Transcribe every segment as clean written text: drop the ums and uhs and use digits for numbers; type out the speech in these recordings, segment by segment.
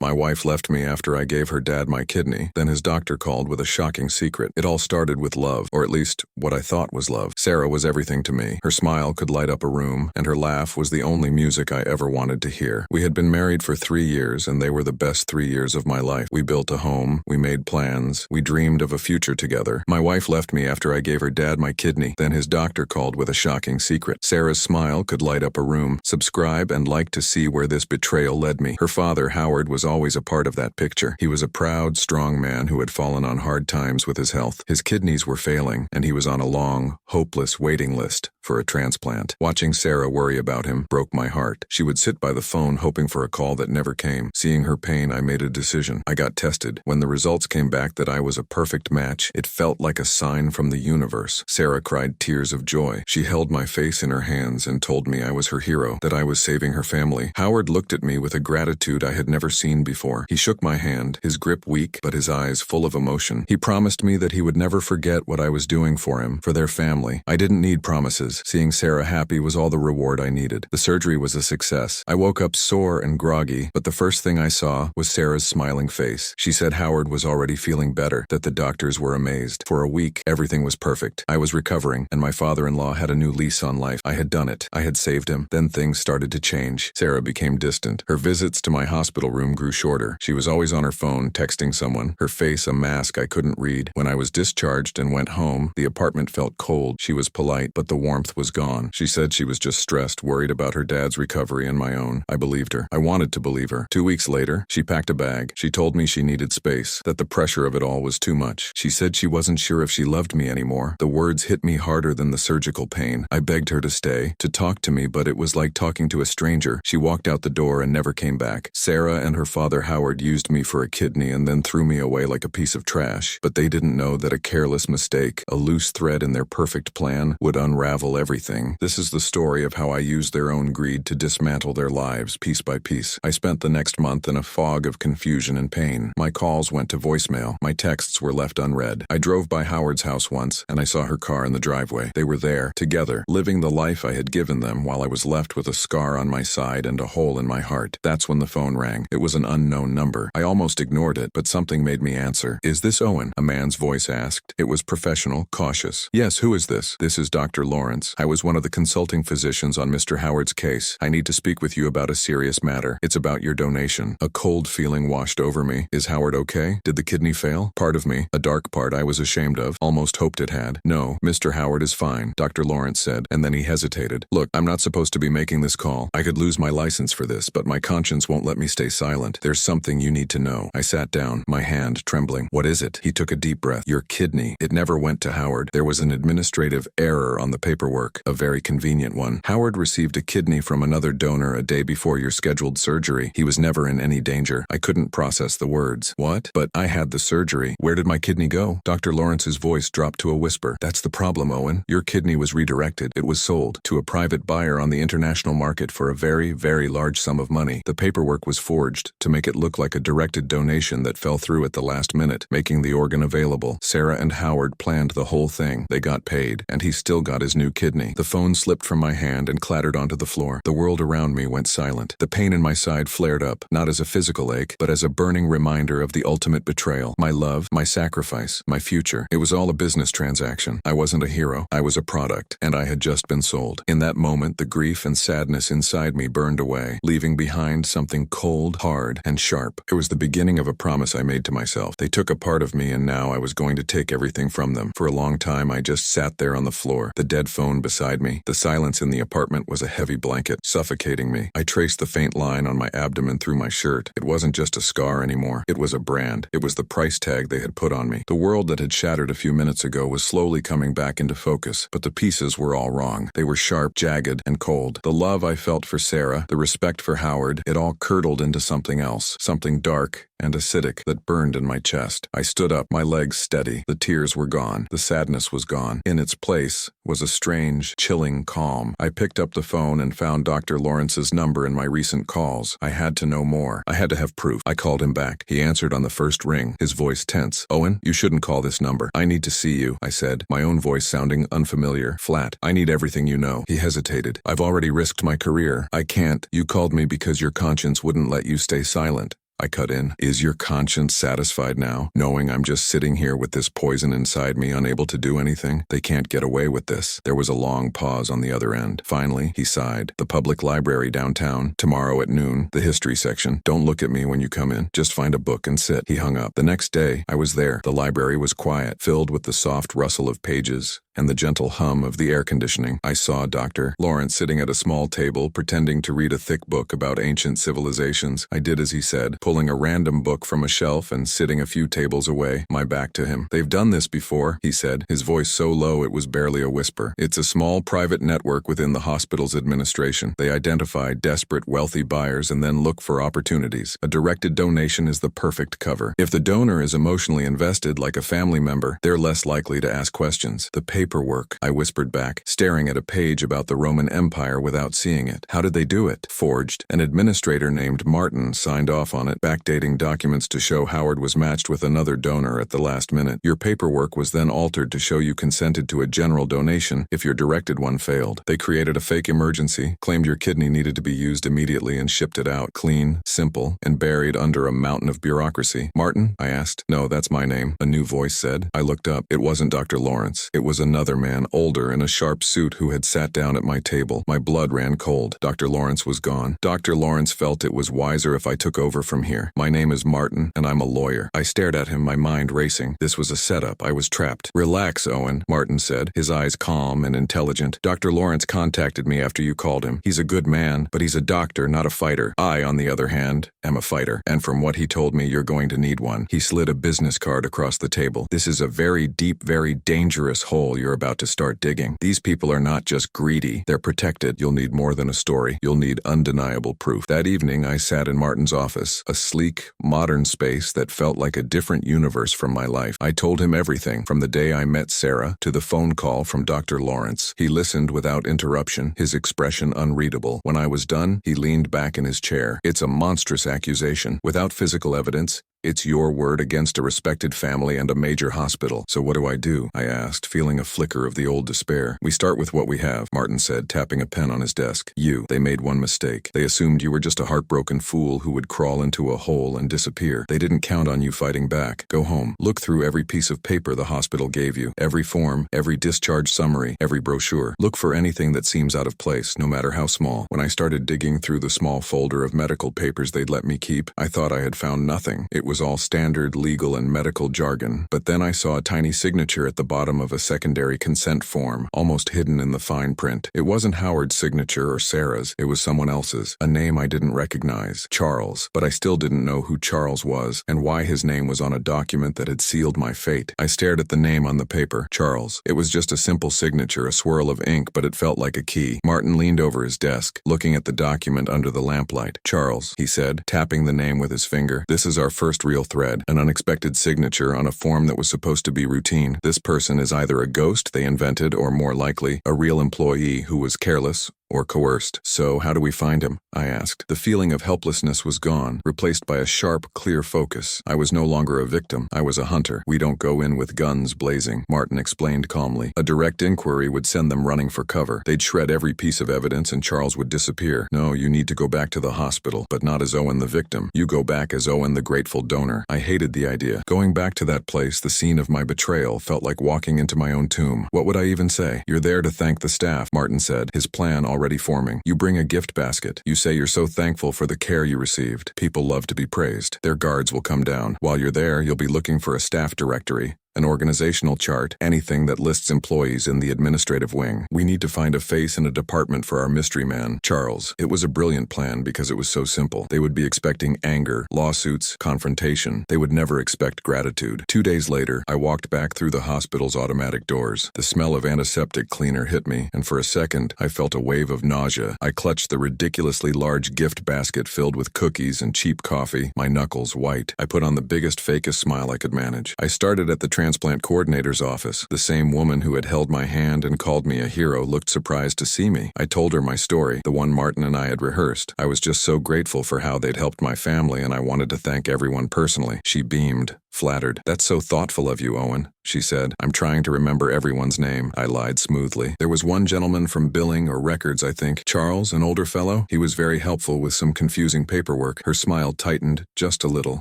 My wife left me after I gave her dad my kidney. Then his doctor called with a shocking secret. It all started with love, or at least what I thought was love. Sarah was everything to me. Her smile could light up a room, and her laugh was the only music I ever wanted to hear. We had been married for 3 years, and they were the best 3 years of my life. We built a home, we made plans, we dreamed of a future together. My wife left me after I gave her dad my kidney. Then his doctor called with a shocking secret. Sarah's smile could light up a room. Subscribe and like to see where this betrayal led me. Her father, Howard, was always a part of that picture. He was a proud, strong man who had fallen on hard times with his health. His kidneys were failing, and he was on a long, hopeless waiting list for a transplant. Watching Sarah worry about him broke my heart. She would sit by the phone hoping for a call that never came. Seeing her pain, I made a decision. I got tested. When the results came back that I was a perfect match, it felt like a sign from the universe. Sarah cried tears of joy. She held my face in her hands and told me I was her hero, that I was saving her family. Howard looked at me with a gratitude I had never seen before. He shook my hand, his grip weak but his eyes full of emotion. He promised me that he would never forget what I was doing for him, for their family. I didn't need promises. Seeing Sarah happy was all the reward I needed. The surgery was a success. I woke up sore and groggy, but the first thing I saw was Sarah's smiling face. She said Howard was already feeling better, that the doctors were amazed. For a week, everything was perfect. I was recovering, and my father-in-law had a new lease on life. I had done it. I had saved him. Then things started to change. Sarah became distant. Her visits to my hospital room grew shorter. She was always on her phone, texting someone, her face a mask I couldn't read. When I was discharged and went home, the apartment felt cold. She was polite, but the warmth was gone. She said she was just stressed, worried about her dad's recovery and my own. I believed her. I wanted to believe her. 2 weeks later, she packed a bag. She told me she needed space, that the pressure of it all was too much. She said she wasn't sure if she loved me anymore. The words hit me harder than the surgical pain. I begged her to stay, to talk to me, but it was like talking to a stranger. She walked out the door and never came back. Sarah and her father Howard used me for a kidney and then threw me away like a piece of trash. But they didn't know that a careless mistake, a loose thread in their perfect plan, would unravel everything. This is the story of how I used their own greed to dismantle their lives piece by piece. I spent the next month in a fog of confusion and pain. My calls went to voicemail. My texts were left unread. I drove by Howard's house once, and I saw her car in the driveway. They were there, together, living the life I had given them, while I was left with a scar on my side and a hole in my heart. That's when the phone rang. It was an unknown number. I almost ignored it, but something made me answer. "Is this Owen?" a man's voice asked. It was professional, cautious. "Yes, who is this?" "This is Dr. Lawrence. I was one of the consulting physicians on Mr. Howard's case. I need to speak with you about a serious matter. It's about your donation." A cold feeling washed over me. Is Howard okay? Did the kidney fail? Part of me, a dark part I was ashamed of, almost hoped it had. "No, Mr. Howard is fine," Dr. Lawrence said, and then he hesitated. "Look, I'm not supposed to be making this call. I could lose my license for this, but my conscience won't let me stay silent. There's something you need to know." I sat down, my hand trembling. "What is it?" He took a deep breath. "Your kidney. It never went to Howard. There was an administrative error on the paperwork, a very convenient one. Howard received a kidney from another donor a day before your scheduled surgery. He was never in any danger." I couldn't process the words. "What?" "But I had the surgery. Where did my kidney go?" Dr. Lawrence's voice dropped to a whisper. "That's the problem, Owen. Your kidney was redirected. It was sold to a private buyer on the international market for a very, very large sum of money. The paperwork was forged to make it look like a directed donation that fell through at the last minute, making the organ available. Sarah and Howard planned the whole thing. They got paid, and he still got his new kidney." The phone slipped from my hand and clattered onto the floor. The world around me went silent. The pain in my side flared up, not as a physical ache, but as a burning reminder of the ultimate betrayal. My love, my sacrifice, my future. It was all a business transaction. I wasn't a hero. I was a product, and I had just been sold. In that moment, the grief and sadness inside me burned away, leaving behind something cold, hard, and sharp. It was the beginning of a promise I made to myself. They took a part of me, and now I was going to take everything from them. For a long time, I just sat there on the floor, the dead phone beside me. The silence in the apartment was a heavy blanket, suffocating me. I traced the faint line on my abdomen through my shirt. It wasn't just a scar anymore. It was a brand. It was the price tag they had put on me. The world that had shattered a few minutes ago was slowly coming back into focus, but the pieces were all wrong. They were sharp, jagged, and cold. The love I felt for Sarah, the respect for Howard, it all curdled into something else, something dark and acidic that burned in my chest. I stood up, my legs steady. The tears were gone. The sadness was gone. In its place was a strange, chilling calm. I picked up the phone and found Dr. Lawrence's number in my recent calls. I had to know more. I had to have proof. I called him back. He answered on the first ring, his voice tense. "Owen, you shouldn't call this number. I need to see you," I said, my own voice sounding unfamiliar, flat. "I need everything you know." He hesitated. "I've already risked my career. I can't. You called me because your conscience wouldn't let you stay silent." I cut in. Is your conscience satisfied now, knowing I'm just sitting here with this poison inside me, unable to do anything? They can't get away with this. There was a long pause on the other end. Finally, he sighed. The public library downtown, tomorrow at noon, the history section. Don't look at me when you come in. Just find a book and sit. He hung up. The next day, I was there. The library was quiet, filled with the soft rustle of pages and the gentle hum of the air conditioning. I saw Dr. Lawrence sitting at a small table, pretending to read a thick book about ancient civilizations. I did as he said, pulling a random book from a shelf and sitting a few tables away, my back to him. They've done this before, he said, his voice so low it was barely a whisper. It's a small private network within the hospital's administration. They identify desperate, wealthy buyers and then look for opportunities. A directed donation is the perfect cover. If the donor is emotionally invested like a family member, they're less likely to ask questions. The paperwork, I whispered back, staring at a page about the Roman Empire without seeing it. How did they do it? Forged. An administrator named Martin signed off on it, backdating documents to show Howard was matched with another donor at the last minute. Your paperwork was then altered to show you consented to a general donation if your directed one failed. They created a fake emergency, claimed your kidney needed to be used immediately and shipped it out. Clean, simple, and buried under a mountain of bureaucracy. Martin? I asked. No, that's my name, a new voice said. I looked up. It wasn't Dr. Lawrence. It was another man, older, in a sharp suit who had sat down at my table. My blood ran cold. Dr. Lawrence was gone. Dr. Lawrence felt it was wiser if I took over from here. My name is Martin, and I'm a lawyer. I stared at him, my mind racing. This was a setup. I was trapped. Relax, Owen, Martin said, his eyes calm and intelligent. Dr. Lawrence contacted me after you called him. He's a good man, but he's a doctor, not a fighter. I, on the other hand, am a fighter, and from what he told me, you're going to need one. He slid a business card across the table. This is a very deep, very dangerous hole you're about to start digging. These people are not just greedy. They're protected. You'll need more than a story. You'll need undeniable proof. That evening, I sat in Martin's office, a sleek, modern space that felt like a different universe from my life. I told him everything, from the day I met Sarah to the phone call from Dr. Lawrence. He listened without interruption, his expression unreadable. When I was done, he leaned back in his chair. It's a monstrous accusation. Without physical evidence, it's your word against a respected family and a major hospital. So what do? I asked, feeling a flicker of the old despair. We start with what we have, Martin said, tapping a pen on his desk. They made one mistake. They assumed you were just a heartbroken fool who would crawl into a hole and disappear. They didn't count on you fighting back. Go home. Look through every piece of paper the hospital gave you, every form, every discharge summary, every brochure. Look for anything that seems out of place, no matter how small. When I started digging through the small folder of medical papers they'd let me keep, I thought I had found nothing. It was all standard legal and medical jargon. But then I saw a tiny signature at the bottom of a secondary consent form, almost hidden in the fine print. It wasn't Howard's signature or Sarah's. It was someone else's, a name I didn't recognize. Charles. But I still didn't know who Charles was and why his name was on a document that had sealed my fate. I stared at the name on the paper. Charles. It was just a simple signature, a swirl of ink, but it felt like a key. Martin leaned over his desk, looking at the document under the lamplight. Charles, he said, tapping the name with his finger. This is our first real thread, an unexpected signature on a form that was supposed to be routine. This person is either a ghost they invented or, more likely, a real employee who was careless or coerced. So how do we find him? I asked. The feeling of helplessness was gone, replaced by a sharp, clear focus. I was no longer a victim. I was a hunter. We don't go in with guns blazing, Martin explained calmly. A direct inquiry would send them running for cover. They'd shred every piece of evidence and Charles would disappear. No, you need to go back to the hospital, but not as Owen the victim. You go back as Owen the grateful donor. I hated the idea. Going back to that place, the scene of my betrayal, felt like walking into my own tomb. What would I even say? You're there to thank the staff, Martin said, his plan already forming. You bring a gift basket. You say you're so thankful for the care you received. People love to be praised. Their guards will come down. While you're there, you'll be looking for a staff directory, an organizational chart, anything that lists employees in the administrative wing. We need to find a face in a department for our mystery man, Charles. It was a brilliant plan because it was so simple. They would be expecting anger, lawsuits, confrontation. They would never expect gratitude. 2 days later, I walked back through the hospital's automatic doors. The smell of antiseptic cleaner hit me, and for a second, I felt a wave of nausea. I clutched the ridiculously large gift basket filled with cookies and cheap coffee, my knuckles white. I put on the biggest, fakest smile I could manage. I started at the transplant coordinator's office. The same woman who had held my hand and called me a hero looked surprised to see me. I told her my story, the one Martin and I had rehearsed. I was just so grateful for how they'd helped my family, and I wanted to thank everyone personally. She beamed. Flattered. That's so thoughtful of you, Owen, she said. I'm trying to remember everyone's name. I lied smoothly. There was one gentleman from billing or records, I think. Charles, an older fellow. He was very helpful with some confusing paperwork. Her smile tightened just a little.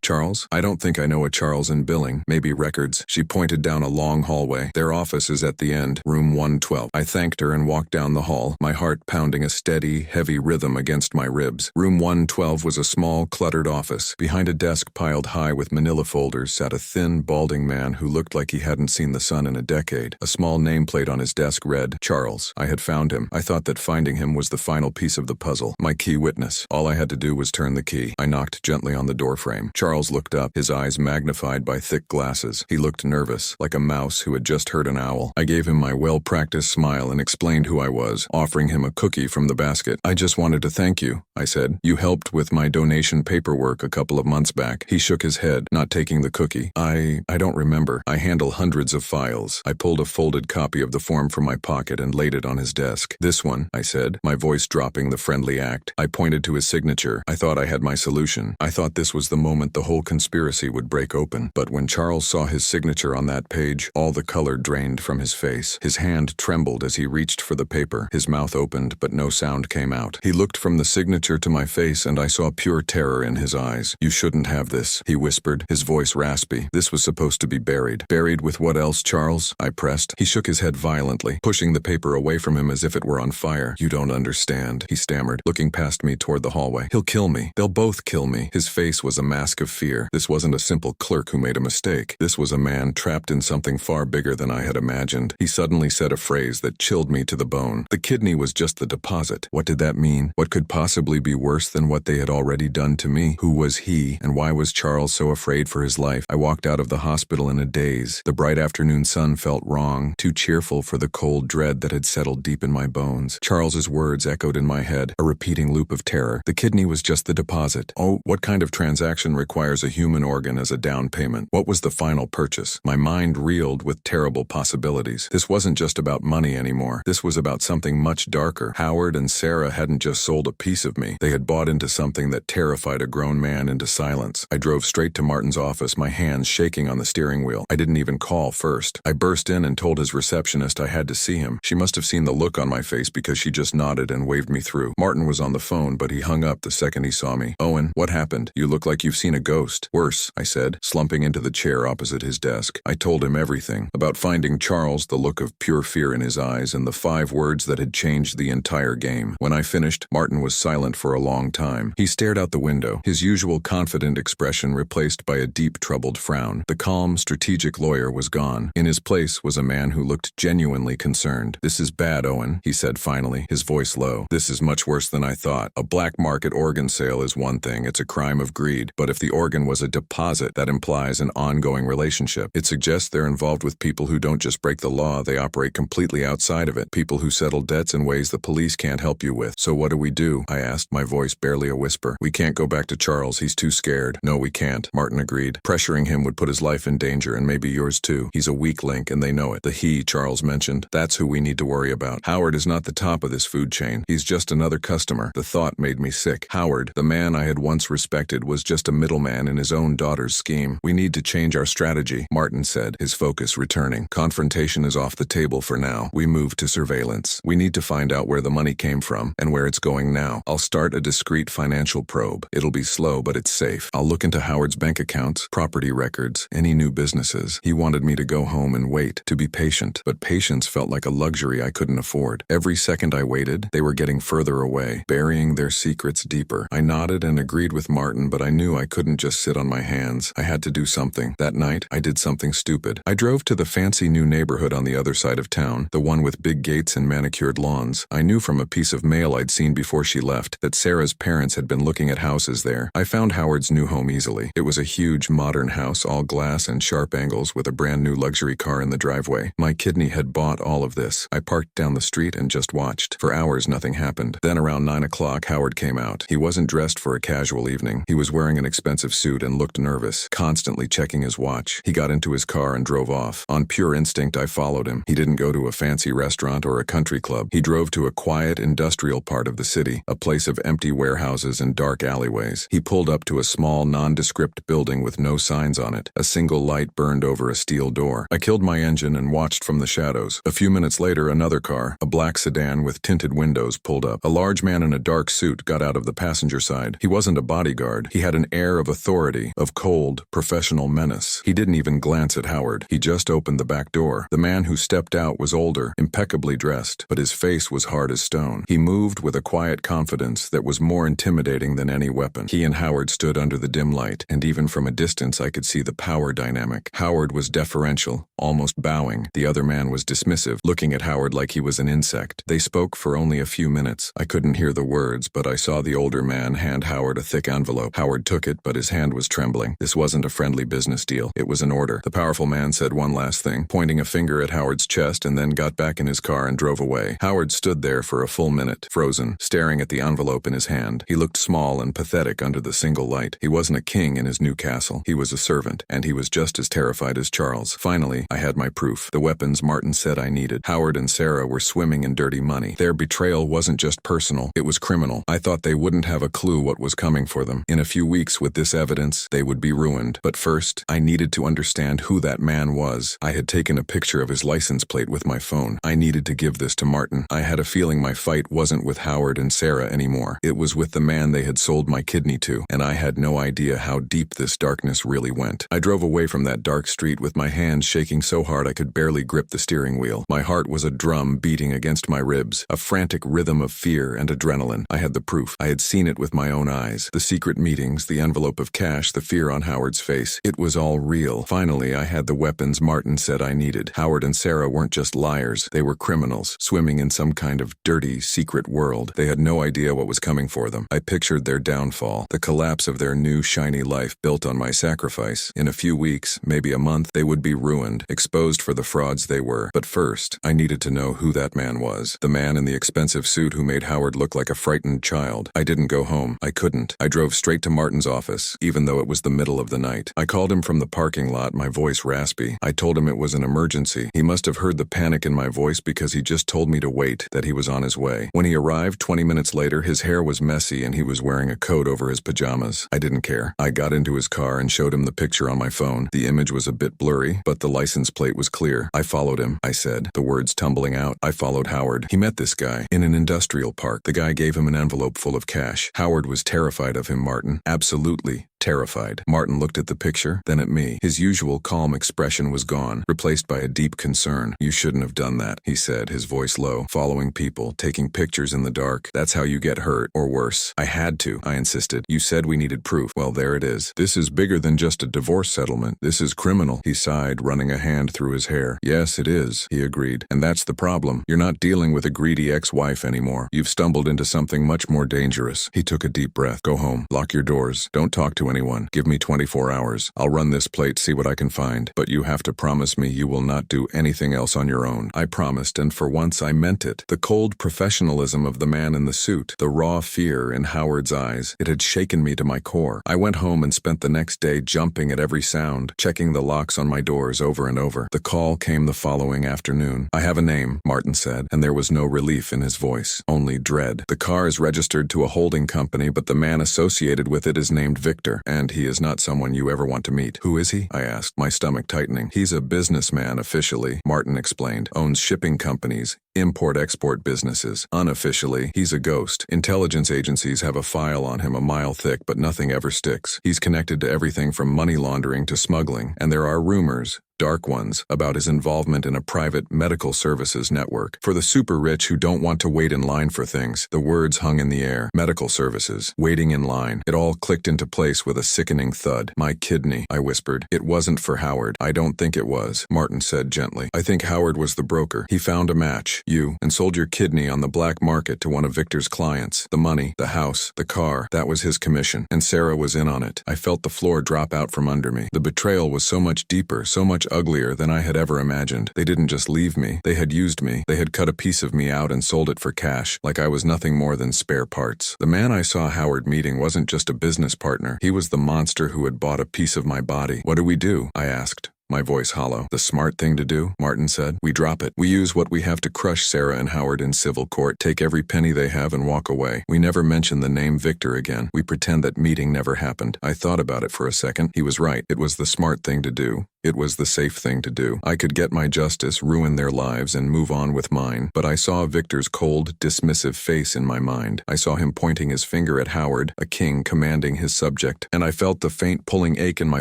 Charles? I don't think I know a Charles in billing. Maybe records. She pointed down a long hallway. Their office is at the end, room 112. I thanked her and walked down the hall, my heart pounding a steady, heavy rhythm against my ribs. Room 112 was a small, cluttered office. Behind a desk piled high with manila folders sat a thin, balding man who looked like he hadn't seen the sun in a decade. A small nameplate on his desk read, Charles. I had found him. I thought that finding him was the final piece of the puzzle. My key witness. All I had to do was turn the key. I knocked gently on the doorframe. Charles looked up, his eyes magnified by thick glasses. He looked nervous, like a mouse who had just heard an owl. I gave him my well-practiced smile and explained who I was, offering him a cookie from the basket. I just wanted to thank you, I said. You helped with my donation paperwork a couple of months back. He shook his head, not taking the cookie. I don't remember. I handle hundreds of files. I pulled a folded copy of the form from my pocket and laid it on his desk. This one, I said, my voice dropping the friendly act. I pointed to his signature. I thought I had my solution. I thought this was the moment the whole conspiracy would break open. But when Charles saw his signature on that page, all the color drained from his face. His hand trembled as he reached for the paper. His mouth opened, but no sound came out. He looked from the signature to my face, and I saw pure terror in his eyes. You shouldn't have this, he whispered, his voice raspy. This was supposed to be buried. Buried with what else, Charles? I pressed. He shook his head violently, pushing the paper away from him as if it were on fire. You don't understand, he stammered, looking past me toward the hallway. He'll kill me. They'll both kill me. His face was a mask of fear. This wasn't a simple clerk who made a mistake. This was a man trapped in something far bigger than I had imagined. He suddenly said a phrase that chilled me to the bone. The kidney was just the deposit. What did that mean? What could possibly be worse than what they had already done to me? Who was he, and why was Charles so afraid for his life? I walked out of the hospital in a daze. The bright afternoon sun felt wrong, too cheerful for the cold dread that had settled deep in my bones. Charles's words echoed in my head, a repeating loop of terror. The kidney was just the deposit. Oh, what kind of transaction requires a human organ as a down payment? What was the final purchase? My mind reeled with terrible possibilities. This wasn't just about money anymore. This was about something much darker. Howard and Sarah hadn't just sold a piece of me. They had bought into something that terrified a grown man into silence. I drove straight to Martin's office, my hands shaking on the steering wheel. I didn't even call first. I burst in and told his receptionist I had to see him. She must have seen the look on my face because she just nodded and waved me through. Martin was on the phone, but he hung up the second he saw me. Owen, what happened? You look like you've seen a ghost. Worse, I said, slumping into the chair opposite his desk. I told him everything. About finding Charles, the look of pure fear in his eyes, and the 5 words that had changed the entire game. When I finished, Martin was silent for a long time. He stared out the window, his usual confident expression replaced by a deep, troubled frown. The calm, strategic lawyer was gone. In his place was a man who looked genuinely concerned. This is bad, Owen, he said finally, his voice low. This is much worse than I thought. A black market organ sale is one thing. It's a crime of greed. But if the organ was a deposit, that implies an ongoing relationship. It suggests they're involved with people who don't just break the law, they operate completely outside of it. People who settle debts in ways the police can't help you with. So what do we do? I asked, my voice barely a whisper. We can't go back to Charles. He's too scared. No, we can't, Martin agreed. Pressuring him would put his life in danger, and maybe yours too. He's a weak link, and they know it. The he Charles mentioned. That's who we need to worry about. Howard is not the top of this food chain. He's just another customer. The thought made me sick. Howard, the man I had once respected, was just a middleman in his own daughter's scheme. We need to change our strategy, Martin said, his focus returning. Confrontation is off the table for now. We move to surveillance. We need to find out where the money came from and where it's going now. I'll start a discreet financial probe. It'll be slow, but it's safe. I'll look into Howard's bank accounts, property records, any new businesses. He wanted me to go home and wait, to be patient, but patience felt like a luxury I couldn't afford. Every second I waited, they were getting further away, burying their secrets deeper. I nodded and agreed with Martin, but I knew I couldn't just sit on my hands. I had to do something. That night, I did something stupid. I drove to the fancy new neighborhood on the other side of town, the one with big gates and manicured lawns. I knew from a piece of mail I'd seen before she left that Sarah's parents had been looking at houses there. I found Howard's new home easily. It was a huge, modern house, all glass and sharp angles, with a brand new luxury car in the driveway. My kidney had bought all of this. I parked down the street and just watched. For hours, nothing happened. Then around 9 o'clock, Howard came out. He wasn't dressed for a casual evening. He was wearing an expensive suit and looked nervous, constantly checking his watch. He got into his car and drove off. On pure instinct, I followed him. He didn't go to a fancy restaurant or a country club. He drove to a quiet, industrial part of the city, a place of empty warehouses and dark alleyways. He pulled up to a small, nondescript building with no sign signs on it. A single light burned over a steel door. I killed my engine and watched from the shadows. A few minutes later, another car, a black sedan with tinted windows, pulled up. A large man in a dark suit got out of the passenger side. He wasn't a bodyguard. He had an air of authority, of cold, professional menace. He didn't even glance at Howard. He just opened the back door. The man who stepped out was older, impeccably dressed, but his face was hard as stone. He moved with a quiet confidence that was more intimidating than any weapon. He and Howard stood under the dim light, and even from a distance I could see the power dynamic. Howard was deferential, almost bowing. The other man was dismissive, looking at Howard like he was an insect. They spoke for only a few minutes. I couldn't hear the words, but I saw the older man hand Howard a thick envelope. Howard took it, but his hand was trembling. This wasn't a friendly business deal. It was an order. The powerful man said one last thing, pointing a finger at Howard's chest, and then got back in his car and drove away. Howard stood there for a full minute, frozen, staring at the envelope in his hand. He looked small and pathetic under the single light. He wasn't a king in his new castle. He was a servant, and he was just as terrified as Charles. Finally, I had my proof. The weapons Martin said I needed. Howard and Sarah were swimming in dirty money. Their betrayal wasn't just personal, it was criminal. I thought they wouldn't have a clue what was coming for them. In a few weeks, with this evidence, they would be ruined. But first, I needed to understand who that man was. I had taken a picture of his license plate with my phone. I needed to give this to Martin. I had a feeling my fight wasn't with Howard and Sarah anymore. It was with the man they had sold my kidney to, and I had no idea how deep this darkness really went. I drove away from that dark street with my hands shaking so hard I could barely grip the steering wheel. My heart was a drum beating against my ribs, a frantic rhythm of fear and adrenaline. I had the proof. I had seen it with my own eyes. The secret meetings, the envelope of cash, the fear on Howard's face. It was all real. Finally, I had the weapons Martin said I needed. Howard and Sarah weren't just liars. They were criminals, swimming in some kind of dirty, secret world. They had no idea what was coming for them. I pictured their downfall, the collapse of their new, shiny life built on my sacrifice. In a few weeks, maybe a month, they would be ruined, exposed for the frauds they were. But first, I needed to know who that man was. The man in the expensive suit who made Howard look like a frightened child. I didn't go home. I couldn't. I drove straight to Martin's office, even though it was the middle of the night. I called him from the parking lot, my voice raspy. I told him it was an emergency. He must have heard the panic in my voice because he just told me to wait, that he was on his way. When he arrived 20 minutes later, his hair was messy and he was wearing a coat over his pajamas. I didn't care. I got into his car and showed him the picture on my phone. The image was a bit blurry, but the license plate was clear. I followed him, I said, the words tumbling out. I followed Howard. He met this guy in an industrial park. The guy gave him an envelope full of cash. Howard was terrified of him, Martin. Absolutely terrified. Martin looked at the picture, then at me. His usual calm expression was gone, replaced by a deep concern. You shouldn't have done that, he said, his voice low. Following people, taking pictures in the dark. That's how you get hurt, or worse. I had to, I insisted. You said we needed proof. Well, there it is. This is bigger than just a divorce settlement. This is criminal, he sighed, running a hand through his hair. Yes, it is, he agreed. And that's the problem. You're not dealing with a greedy ex-wife anymore. You've stumbled into something much more dangerous. He took a deep breath. Go home. Lock your doors. Don't talk to anyone. Give me 24 hours. I'll run this plate, see what I can find. But you have to promise me you will not do anything else on your own. I promised, and for once I meant it. The cold professionalism of the man in the suit, the raw fear in Howard's eyes, it had shaken me to my core. I went home and spent the next day jumping at every sound, checking the locks on my doors over and over. The call came the following afternoon. I have a name, Martin said, and there was no relief in his voice, only dread. The car is registered to a holding company, but the man associated with it is named Victor, and he is not someone you ever want to meet. Who is he? I asked, my stomach tightening. He's a businessman officially, Martin explained. Owns shipping companies, import-export businesses. Unofficially, he's a ghost. Intelligence agencies have a file on him a mile thick, but nothing ever sticks. He's connected to everything from money laundering to smuggling, and there are rumors, dark ones, about his involvement in a private medical services network. For the super rich who don't want to wait in line for things, the words hung in the air. Medical services. Waiting in line. It all clicked into place with a sickening thud. My kidney, I whispered. It wasn't for Howard. I don't think it was, Martin said gently. I think Howard was the broker. He found a match, you, and sold your kidney on the black market to one of Victor's clients. The money, the house, the car, that was his commission. And Sarah was in on it. I felt the floor drop out from under me. The betrayal was so much deeper, so much uglier than I had ever imagined. They didn't just leave me. They had used me. They had cut a piece of me out and sold it for cash, like I was nothing more than spare parts. The man I saw Howard meeting wasn't just a business partner. He was the monster who had bought a piece of my body. What do we do? I asked. My voice hollow. The smart thing to do, Martin said. We drop it. We use what we have to crush Sarah and Howard in civil court, take every penny they have and walk away. We never mention the name Victor again. We pretend that meeting never happened. I thought about it for a second. He was right. It was the smart thing to do. It was the safe thing to do. I could get my justice, ruin their lives, and move on with mine, but I saw Victor's cold, dismissive face in my mind. I saw him pointing his finger at Howard, a king commanding his subject, and I felt the faint pulling ache in my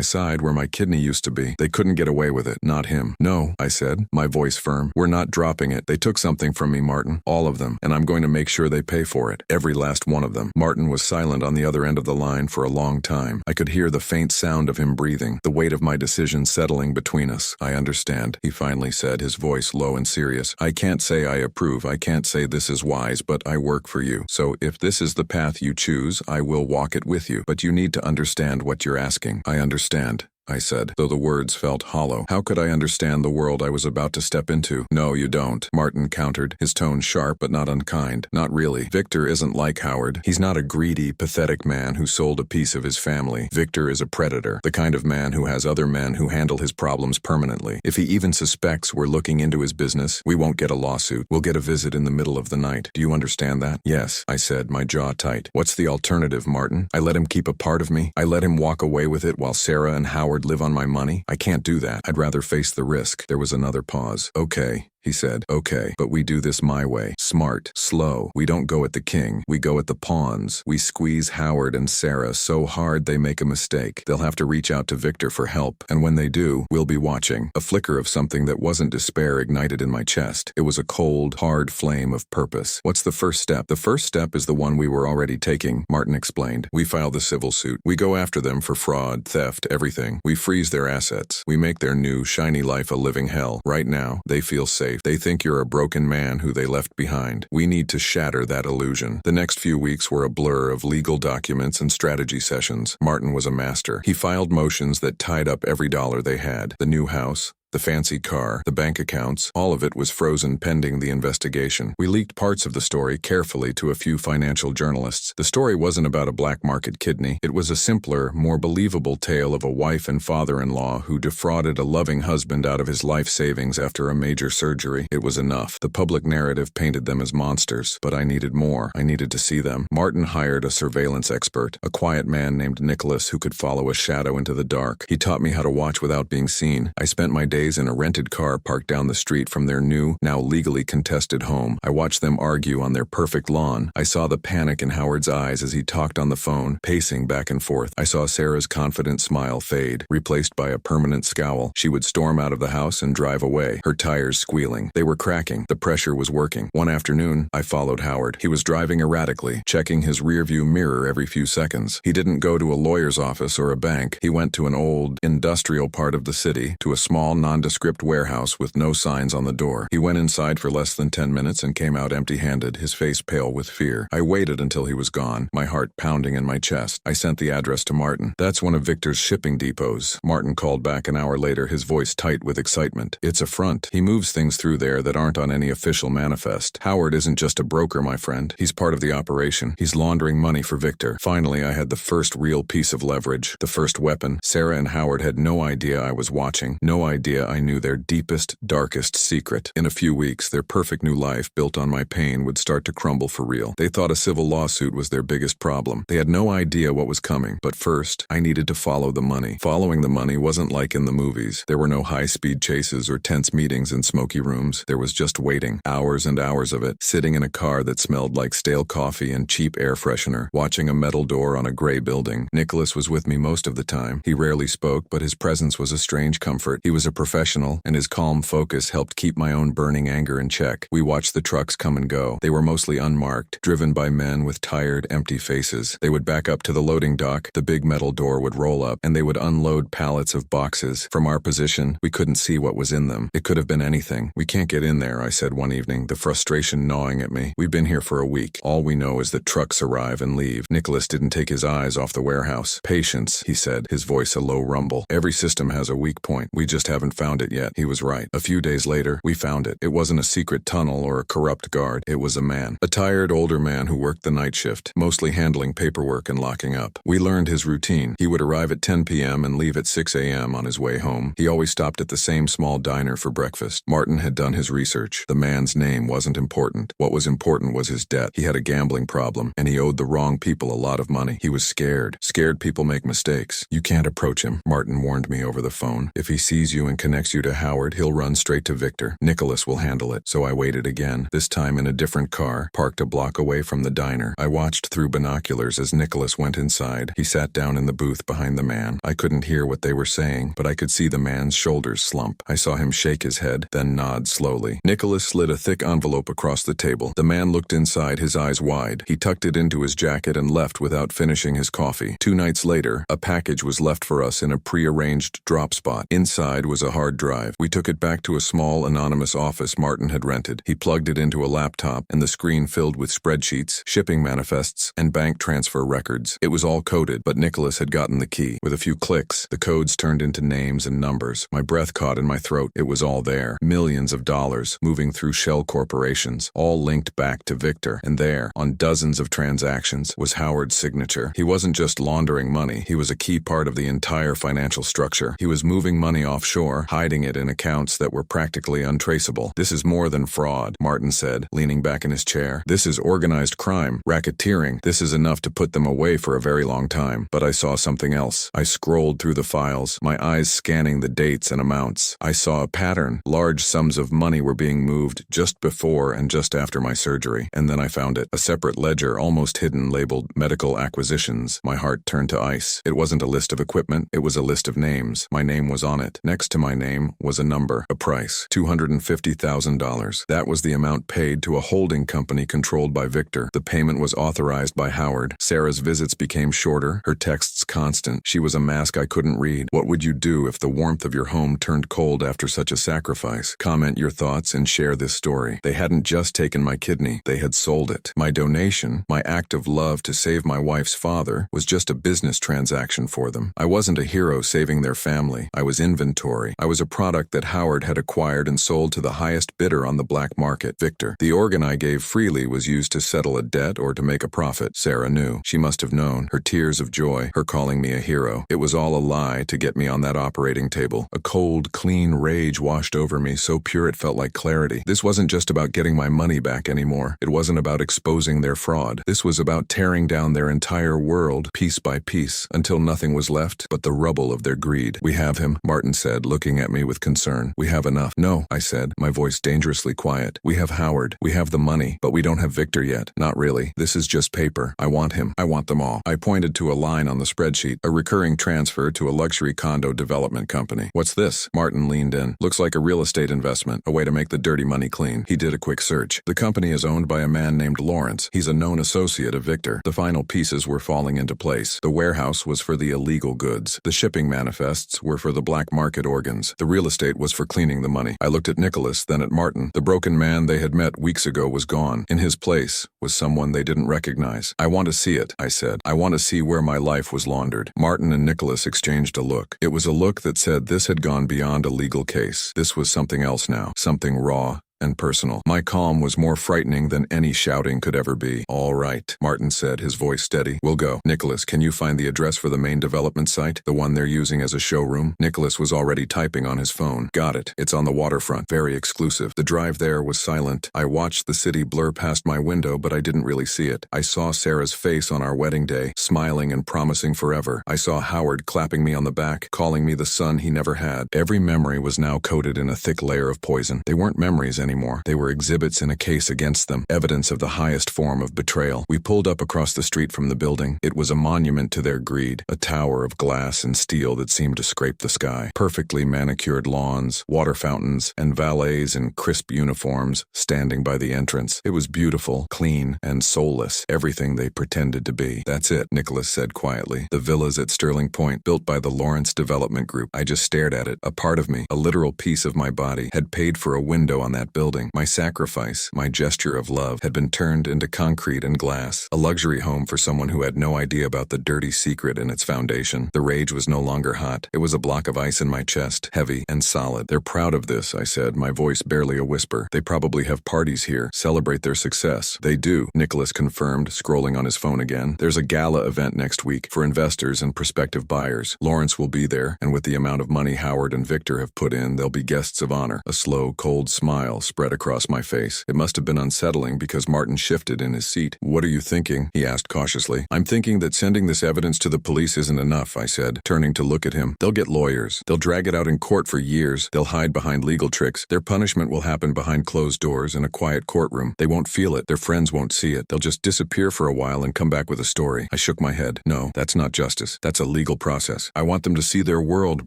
side where my kidney used to be. They couldn't get away with it. Not him. No, I said, my voice firm. We're not dropping it. They took something from me, Martin. All of them. And I'm going to make sure they pay for it. Every last one of them. Martin was silent on the other end of the line for a long time. I could hear the faint sound of him breathing, the weight of my decision settling between us. I understand, he finally said, his voice low and serious. I can't say I approve. I can't say this is wise, but I work for you. So if this is the path you choose, I will walk it with you. But you need to understand what you're asking. I understand, I said, though the words felt hollow. How could I understand the world I was about to step into? No, you don't, Martin countered, his tone sharp but not unkind. Not really. Victor isn't like Howard. He's not a greedy, pathetic man who sold a piece of his family. Victor is a predator, the kind of man who has other men who handle his problems permanently. If he even suspects we're looking into his business, we won't get a lawsuit. We'll get a visit in the middle of the night. Do you understand that? Yes, I said, my jaw tight. What's the alternative, Martin? I let him keep a part of me? I let him walk away with it while Sarah and Howard live on my money? I can't do that. I'd rather face the risk. There was another pause. Okay, he said. Okay, but we do this my way. Smart, slow. We don't go at the king. We go at the pawns. We squeeze Howard and Sarah so hard they make a mistake. They'll have to reach out to Victor for help, and when they do, we'll be watching. A flicker of something that wasn't despair ignited in my chest. It was a cold, hard flame of purpose. What's the first step? The first step is the one we were already taking, Martin explained. We file the civil suit. We go after them for fraud, theft, everything. We freeze their assets. We make their new, shiny life a living hell. Right now, they feel safe. They think you're a broken man who they left behind. We need to shatter that illusion. The next few weeks were a blur of legal documents and strategy sessions. Martin was a master. He filed motions that tied up every dollar they had. The new house, the fancy car, the bank accounts, all of it was frozen pending the investigation. We leaked parts of the story carefully to a few financial journalists. The story wasn't about a black market kidney. It was a simpler, more believable tale of a wife and father-in-law who defrauded a loving husband out of his life savings after a major surgery. It was enough. The public narrative painted them as monsters, but I needed more. I needed to see them. Martin hired a surveillance expert, a quiet man named Nicholas who could follow a shadow into the dark. He taught me how to watch without being seen. I spent my days in a rented car parked down the street from their new, now legally contested home. I watched them argue on their perfect lawn. I saw the panic in Howard's eyes as he talked on the phone, pacing back and forth. I saw Sarah's confident smile fade, replaced by a permanent scowl. She would storm out of the house and drive away, her tires squealing. They were cracking. The pressure was working. One afternoon, I followed Howard. He was driving erratically, checking his rearview mirror every few seconds. He didn't go to a lawyer's office or a bank. He went to an old, industrial part of the city, to a small, nondescript warehouse with no signs on the door. He went inside for less than 10 minutes and came out empty-handed, his face pale with fear. I waited until he was gone, my heart pounding in my chest. I sent the address to Martin. That's one of Victor's shipping depots. Martin called back an hour later, his voice tight with excitement. It's a front. He moves things through there that aren't on any official manifest. Howard isn't just a broker, my friend. He's part of the operation. He's laundering money for Victor. Finally, I had the first real piece of leverage, the first weapon. Sarah and Howard had no idea I was watching, no idea I knew their deepest, darkest secret. In a few weeks, their perfect new life built on my pain would start to crumble for real. They thought a civil lawsuit was their biggest problem. They had no idea what was coming. But first, I needed to follow the money. Following the money wasn't like in the movies. There were no high-speed chases or tense meetings in smoky rooms. There was just waiting. Hours and hours of it, sitting in a car that smelled like stale coffee and cheap air freshener, watching a metal door on a gray building. Nicholas was with me most of the time. He rarely spoke, but his presence was a strange comfort. He was a professional, and his calm focus helped keep my own burning anger in check. We watched the trucks come and go. They were mostly unmarked, driven by men with tired, empty faces. They would back up to the loading dock, the big metal door would roll up, and they would unload pallets of boxes. From our position, we couldn't see what was in them. It could have been anything. We can't get in there, I said one evening, the frustration gnawing at me. We've been here for a week. All we know is that trucks arrive and leave. Nicholas didn't take his eyes off the warehouse. Patience, he said, his voice a low rumble. Every system has a weak point. We just haven't found it yet." He was right. A few days later, we found it. It wasn't a secret tunnel or a corrupt guard. It was a man. A tired, older man who worked the night shift, mostly handling paperwork and locking up. We learned his routine. He would arrive at 10 p.m. and leave at 6 a.m. on his way home. He always stopped at the same small diner for breakfast. Martin had done his research. The man's name wasn't important. What was important was his debt. He had a gambling problem, and he owed the wrong people a lot of money. He was scared. Scared people make mistakes. "You can't approach him," Martin warned me over the phone. "If he sees you and connects you to Howard, he'll run straight to Victor. Nicholas will handle it." So I waited again, this time in a different car, parked a block away from the diner. I watched through binoculars as Nicholas went inside. He sat down in the booth behind the man. I couldn't hear what they were saying, but I could see the man's shoulders slump. I saw him shake his head, then nod slowly. Nicholas slid a thick envelope across the table. The man looked inside, his eyes wide. He tucked it into his jacket and left without finishing his coffee. 2 nights later, a package was left for us in a pre-arranged drop spot. Inside was a hard drive. We took it back to a small, anonymous office Martin had rented. He plugged it into a laptop, and the screen filled with spreadsheets, shipping manifests, and bank transfer records. It was all coded, but Nicholas had gotten the key. With a few clicks, the codes turned into names and numbers. My breath caught in my throat. It was all there. Millions of dollars moving through shell corporations, all linked back to Victor. And there, on dozens of transactions, was Howard's signature. He wasn't just laundering money. He was a key part of the entire financial structure. He was moving money offshore, hiding it in accounts that were practically untraceable. "This is more than fraud," Martin said, leaning back in his chair. "This is organized crime, racketeering. This is enough to put them away for a very long time." But I saw something else. I scrolled through the files, my eyes scanning the dates and amounts. I saw a pattern. Large sums of money were being moved just before and just after my surgery. And then I found it. A separate ledger, almost hidden, labeled Medical Acquisitions. My heart turned to ice. It wasn't a list of equipment. It was a list of names. My name was on it. Next to my name was a number, a price, $250,000. That was the amount paid to a holding company controlled by Victor. The payment was authorized by Howard. Sarah's visits became shorter, her texts constant. She was a mask I couldn't read. What would you do if the warmth of your home turned cold after such a sacrifice? Comment your thoughts and share this story. They hadn't just taken my kidney, they had sold it. My donation, my act of love to save my wife's father, was just a business transaction for them. I wasn't a hero saving their family. I was inventory. I was a product that Howard had acquired and sold to the highest bidder on the black market, Victor. The organ I gave freely was used to settle a debt or to make a profit. Sarah knew. She must have known. Her tears of joy, her calling me a hero. It was all a lie to get me on that operating table. A cold, clean rage washed over me, so pure it felt like clarity. This wasn't just about getting my money back anymore. It wasn't about exposing their fraud. This was about tearing down their entire world, piece by piece, until nothing was left but the rubble of their greed. "We have him," Martin said, looking at me with concern. "We have enough." "No," I said, my voice dangerously quiet. "We have Howard. We have the money, but we don't have Victor yet. Not really. This is just paper. I want him. I want them all." I pointed to a line on the spreadsheet, a recurring transfer to a luxury condo development company. "What's this?" Martin leaned in. "Looks like a real estate investment, a way to make the dirty money clean." He did a quick search. "The company is owned by a man named Lawrence. He's a known associate of Victor." The final pieces were falling into place. The warehouse was for the illegal goods. The shipping manifests were for the black market organs. The real estate was for cleaning the money. I looked at Nicholas, then at Martin. The broken man they had met weeks ago was gone. In his place was someone they didn't recognize. "I want to see it," I said. "I want to see where my life was laundered." Martin and Nicholas exchanged a look. It was a look that said this had gone beyond a legal case. This was something else now, something raw and personal. My calm was more frightening than any shouting could ever be. "All right," Martin said, his voice steady. "We'll go. Nicholas, can you find the address for the main development site, the one they're using as a showroom?" Nicholas was already typing on his phone. "Got it. It's on the waterfront. Very exclusive." The drive there was silent. I watched the city blur past my window, but I didn't really see it. I saw Sarah's face on our wedding day, smiling and promising forever. I saw Howard clapping me on the back, calling me the son he never had. Every memory was now coated in a thick layer of poison. They weren't memories anymore. They were exhibits in a case against them, evidence of the highest form of betrayal. We pulled up across the street from the building. It was a monument to their greed, a tower of glass and steel that seemed to scrape the sky. Perfectly manicured lawns, water fountains, and valets in crisp uniforms standing by the entrance. It was beautiful, clean, and soulless, everything they pretended to be. "That's it," Nicholas said quietly. "The villas at Sterling Point, built by the Lawrence Development Group." I just stared at it. A part of me, a literal piece of my body, had paid for a window on that building. building. My sacrifice, my gesture of love, had been turned into concrete and glass. A luxury home for someone who had no idea about the dirty secret in its foundation. The rage was no longer hot. It was a block of ice in my chest, heavy and solid. They're proud of this, I said, my voice barely a whisper. They probably have parties here, celebrate their success. They do, Nicholas confirmed, scrolling on his phone again. There's a gala event next week for investors and prospective buyers. Lawrence will be there, and with the amount of money Howard and Victor have put in, they'll be guests of honor. A slow, cold smile spread across my face. It must have been unsettling because Martin shifted in his seat. What are you thinking? He asked cautiously. I'm thinking that sending this evidence to the police isn't enough, I said, turning to look at him. They'll get lawyers. They'll drag it out in court for years. They'll hide behind legal tricks. Their punishment will happen behind closed doors in a quiet courtroom. They won't feel it. Their friends won't see it. They'll just disappear for a while and come back with a story. I shook my head. No, that's not justice. That's a legal process. I want them to see their world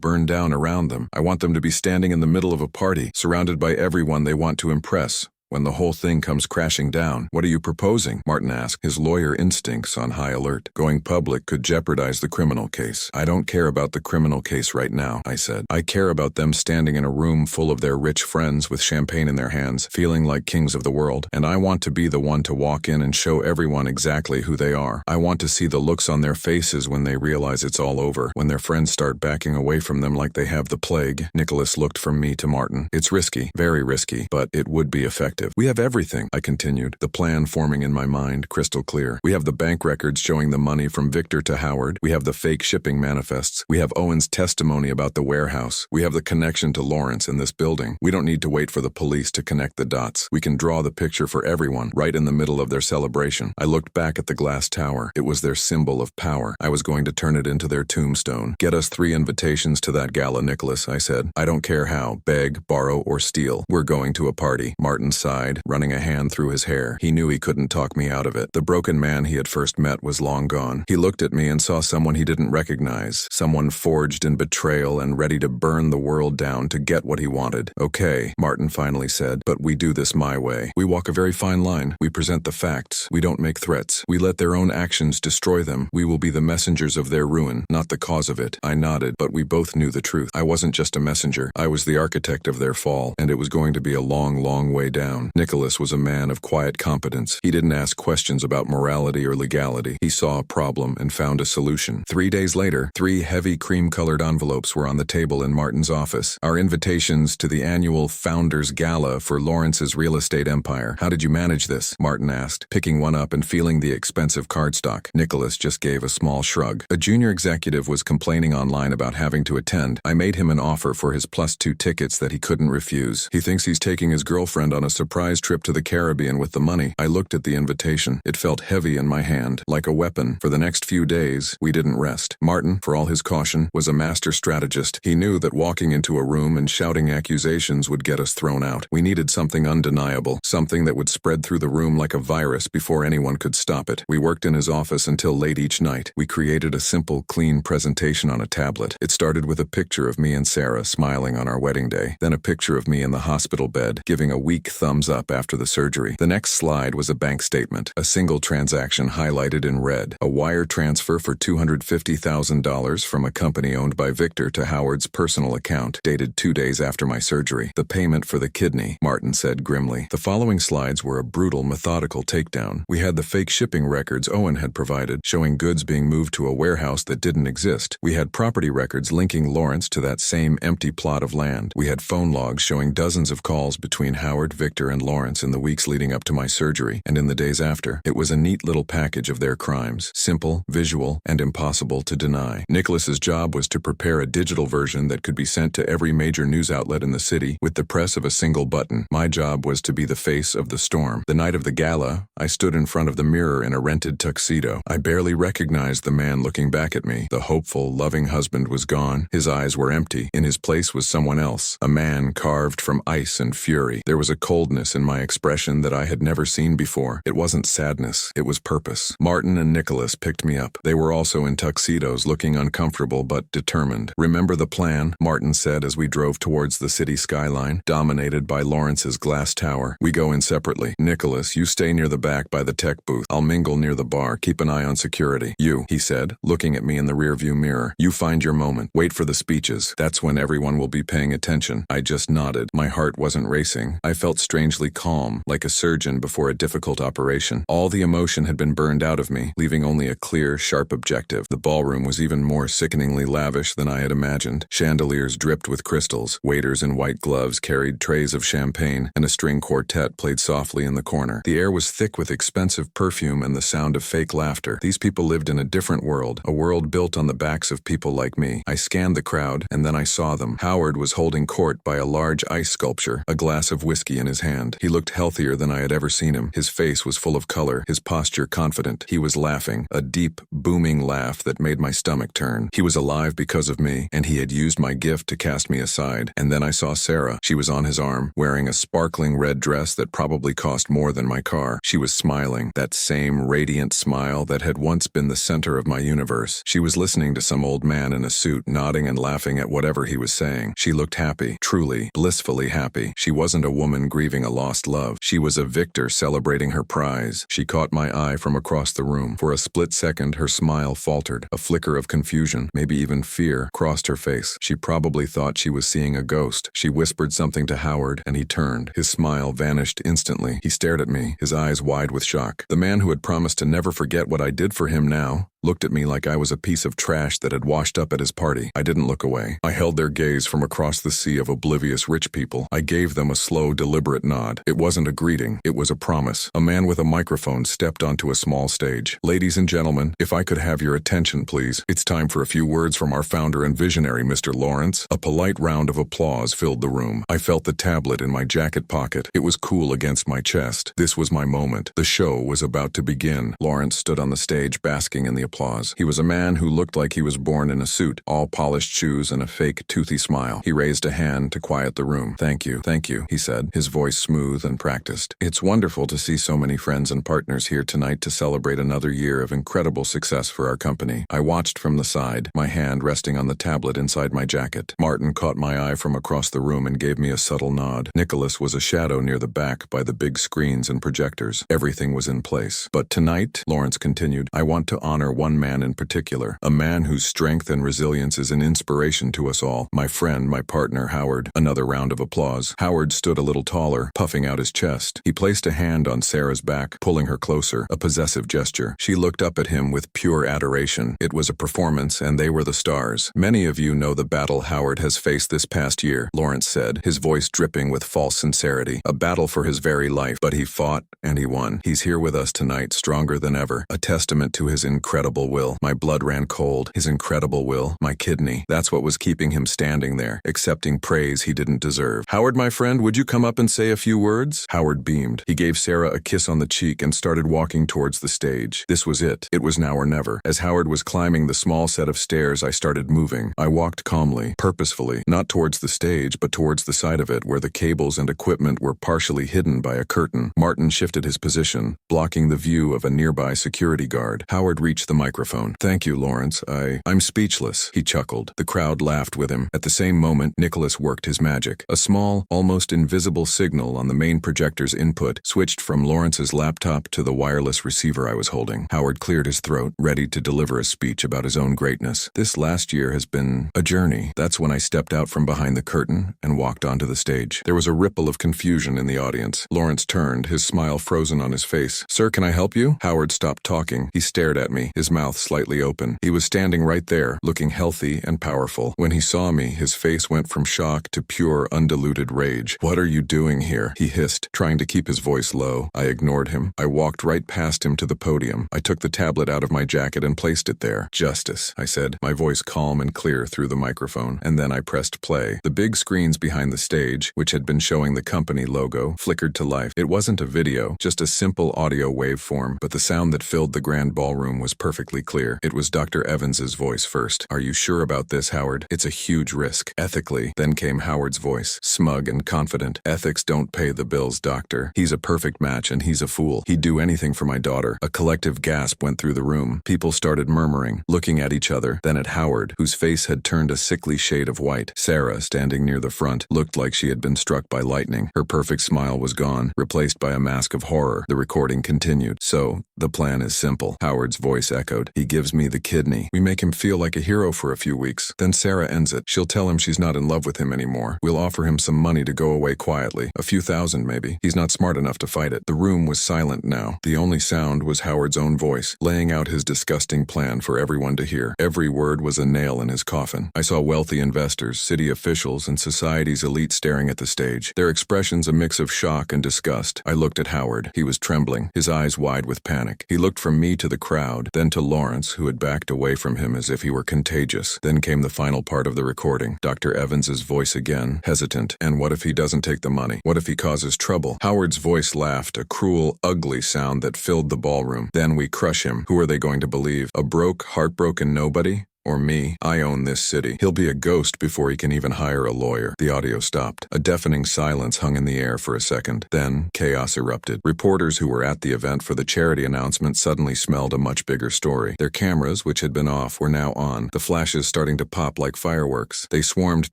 burn down around them. I want them to be standing in the middle of a party, surrounded by everyone they want to impress. When the whole thing comes crashing down. What are you proposing? Martin asked, his lawyer instincts on high alert. Going public could jeopardize the criminal case. I don't care about the criminal case right now, I said. I care about them standing in a room full of their rich friends with champagne in their hands, feeling like kings of the world. And I want to be the one to walk in and show everyone exactly who they are. I want to see the looks on their faces when they realize it's all over, when their friends start backing away from them like they have the plague. Nicholas looked from me to Martin. It's risky, very risky, but it would be effective. We have everything, I continued, the plan forming in my mind, crystal clear. We have the bank records showing the money from Victor to Howard. We have the fake shipping manifests. We have Owen's testimony about the warehouse. We have the connection to Lawrence in this building. We don't need to wait for the police to connect the dots. We can draw the picture for everyone, right in the middle of their celebration. I looked back at the glass tower. It was their symbol of power. I was going to turn it into their tombstone. Get us 3 invitations to that gala, Nicholas, I said. I don't care how, beg, borrow, or steal. We're going to a party. Martin sighed, running a hand through his hair. He knew he couldn't talk me out of it. The broken man he had first met was long gone. He looked at me and saw someone he didn't recognize, someone forged in betrayal and ready to burn the world down to get what he wanted. Okay, Martin finally said, but we do this my way. We walk a very fine line. We present the facts. We don't make threats. We let their own actions destroy them. We will be the messengers of their ruin, not the cause of it. I nodded, but we both knew the truth. I wasn't just a messenger. I was the architect of their fall, and it was going to be a long, long way down. Nicholas was a man of quiet competence. He didn't ask questions about morality or legality. He saw a problem and found a solution. 3 days later, 3 heavy cream-colored envelopes were on the table in Martin's office. Our invitations to the annual Founders Gala for Lawrence's real estate empire. How did you manage this? Martin asked, picking one up and feeling the expensive cardstock. Nicholas just gave a small shrug. A junior executive was complaining online about having to attend. I made him an offer for his +2 tickets that he couldn't refuse. He thinks he's taking his girlfriend on a surprise trip to the Caribbean with the money. I looked at the invitation. It felt heavy in my hand, like a weapon. For the next few days, we didn't rest. Martin, for all his caution, was a master strategist. He knew that walking into a room and shouting accusations would get us thrown out. We needed something undeniable, something that would spread through the room like a virus before anyone could stop it. We worked in his office until late each night. We created a simple, clean presentation on a tablet. It started with a picture of me and Sarah smiling on our wedding day, then a picture of me in the hospital bed, giving a weak thumbs up after the surgery. The next slide was a bank statement, a single transaction highlighted in red, a wire transfer for $250,000 from a company owned by Victor to Howard's personal account, dated 2 days after my surgery. The payment for the kidney, Martin said grimly. The following slides were a brutal, methodical takedown. We had the fake shipping records Owen had provided, showing goods being moved to a warehouse that didn't exist. We had property records linking Lawrence to that same empty plot of land. We had phone logs showing dozens of calls between Howard, Victor, and Lawrence in the weeks leading up to my surgery, and in the days after. It was a neat little package of their crimes, simple, visual, and impossible to deny. Nicholas's job was to prepare a digital version that could be sent to every major news outlet in the city with the press of a single button. My job was to be the face of the storm. The night of the gala, I stood in front of the mirror in a rented tuxedo. I barely recognized the man looking back at me. The hopeful, loving husband was gone. His eyes were empty. In his place was someone else, a man carved from ice and fury. There was a coldness in my expression that I had never seen before. It wasn't sadness, it was purpose. Martin and Nicholas picked me up. They were also in tuxedos, looking uncomfortable but determined. Remember the plan? Martin said as we drove towards the city skyline, dominated by Lawrence's glass tower. We go in separately. Nicholas, you stay near the back by the tech booth. I'll mingle near the bar. Keep an eye on security. You, he said, looking at me in the rearview mirror. You find your moment. Wait for the speeches. That's when everyone will be paying attention. I just nodded. My heart wasn't racing. I felt strange strangely calm, like a surgeon before a difficult operation. All the emotion had been burned out of me, leaving only a clear, sharp objective. The ballroom was even more sickeningly lavish than I had imagined. Chandeliers dripped with crystals, waiters in white gloves carried trays of champagne, and a string quartet played softly in the corner. The air was thick with expensive perfume and the sound of fake laughter. These people lived in a different world, a world built on the backs of people like me. I scanned the crowd, and then I saw them. Howard was holding court by a large ice sculpture, a glass of whiskey in his hand. He looked healthier than I had ever seen him. His face was full of color, his posture confident. He was laughing, a deep, booming laugh that made my stomach turn. He was alive because of me, and he had used my gift to cast me aside. And then I saw Sarah. She was on his arm, wearing a sparkling red dress that probably cost more than my car. She was smiling, that same radiant smile that had once been the center of my universe. She was listening to some old man in a suit, nodding and laughing at whatever he was saying. She looked happy, truly, blissfully happy. She wasn't a woman grieving a lost love. She was a victor celebrating her prize. She caught my eye from across the room. For a split second, her smile faltered. A flicker of confusion, maybe even fear, crossed her face. She probably thought she was seeing a ghost. She whispered something to Howard, and he turned. His smile vanished instantly. He stared at me, his eyes wide with shock. The man who had promised to never forget what I did for him now looked at me like I was a piece of trash that had washed up at his party. I didn't look away. I held their gaze from across the sea of oblivious rich people. I gave them a slow, deliberate nod. It wasn't a greeting. It was a promise. A man with a microphone stepped onto a small stage. "Ladies and gentlemen, if I could have your attention, please. It's time for a few words from our founder and visionary, Mr. Lawrence." A polite round of applause filled the room. I felt the tablet in my jacket pocket. It was cool against my chest. This was my moment. The show was about to begin. Lawrence stood on the stage, basking in the applause. He was a man who looked like he was born in a suit, all polished shoes and a fake, toothy smile. He raised a hand to quiet the room. Thank you, he said, his voice smooth and practiced. "It's wonderful to see so many friends and partners here tonight to celebrate another year of incredible success for our company." I watched from the side, my hand resting on the tablet inside my jacket. Martin caught my eye from across the room and gave me a subtle nod. Nicholas was a shadow near the back by the big screens and projectors. Everything was in place. "But tonight," Lawrence continued, "I want to honor one man in particular, a man whose strength and resilience is an inspiration to us all. My friend, my partner, Howard." Another round of applause. Howard stood a little taller, puffing out his chest. He placed a hand on Sarah's back, pulling her closer, a possessive gesture. She looked up at him with pure adoration. It was a performance, and they were the stars. "Many of you know the battle Howard has faced this past year," Lawrence said, his voice dripping with false sincerity. "A battle for his very life, but he fought, and he won. He's here with us tonight, stronger than ever, a testament to his incredible will." My blood ran cold. His incredible will, my kidney. That's what was keeping him standing there, accepting praise he didn't deserve. "Howard, my friend, would you come up and say a few words?" Howard beamed. He gave Sarah a kiss on the cheek and started walking towards the stage. This was it. It was now or never. As Howard was climbing the small set of stairs, I started moving. I walked calmly, purposefully, not towards the stage, but towards the side of it where the cables and equipment were partially hidden by a curtain. Martin shifted his position, blocking the view of a nearby security guard. Howard reached the microphone. "Thank you, Lawrence. I'm speechless," he chuckled. The crowd laughed with him. At the same moment, Nicholas worked his magic. A small, almost invisible signal on the main projector's input switched from Lawrence's laptop to the wireless receiver I was holding. Howard cleared his throat, ready to deliver a speech about his own greatness. "This last year has been a journey." That's when I stepped out from behind the curtain and walked onto the stage. There was a ripple of confusion in the audience. Lawrence turned, his smile frozen on his face. "Sir, can I help you?" Howard stopped talking. He stared at me, his mouth slightly open. He was standing right there, looking healthy and powerful. When he saw me, his face went from shock to pure, undiluted rage. "What are you doing here?" he hissed, trying to keep his voice low. I ignored him. I walked right past him to the podium. I took the tablet out of my jacket and placed it there. "Justice," I said, my voice calm and clear through the microphone. And then I pressed play. The big screens behind the stage, which had been showing the company logo, flickered to life. It wasn't a video, just a simple audio waveform, but the sound that filled the grand ballroom was perfectly clear. It was Dr. Evans's voice first. "Are you sure about this, Howard? It's a huge risk. Ethically." Then came Howard's voice, smug and confident. "Ethics don't pay the bills, doctor. He's a perfect match and he's a fool. He'd do anything for my daughter." A collective gasp went through the room. People started murmuring, looking at each other, then at Howard, whose face had turned a sickly shade of white. Sarah, standing near the front, looked like she had been struck by lightning. Her perfect smile was gone, replaced by a mask of horror. The recording continued. "So, the plan is simple." Howard's voice echoed. He gives me the kidney. We make him feel like a hero for a few weeks. Then Sarah ends it. She'll tell him she's not in love with him anymore. We'll offer him some money to go away quietly. A few thousand, maybe. He's not smart enough to fight it. The room was silent now. The only sound was Howard's own voice, laying out his disgusting plan for everyone to hear. Every word was a nail in his coffin. I saw wealthy investors, city officials, and society's elite staring at the stage, their expressions a mix of shock and disgust. I looked at Howard. He was trembling, his eyes wide with panic. He looked from me to the crowd, then to Lawrence, who had backed away from him as if he were contagious. Then came the final part of the recording. Dr. Evans's voice again, hesitant. And what if he doesn't take the money? What if he causes trouble? Howard's voice laughed, a cruel, ugly sound that filled the ballroom. Then we crush him. Who are they going to believe? A broke, heartbroken nobody? Or me? I own this city. He'll be a ghost before he can even hire a lawyer. The audio stopped. A deafening silence hung in the air for a second. Then, chaos erupted. Reporters who were at the event for the charity announcement suddenly smelled a much bigger story. Their cameras, which had been off, were now on, the flashes starting to pop like fireworks. They swarmed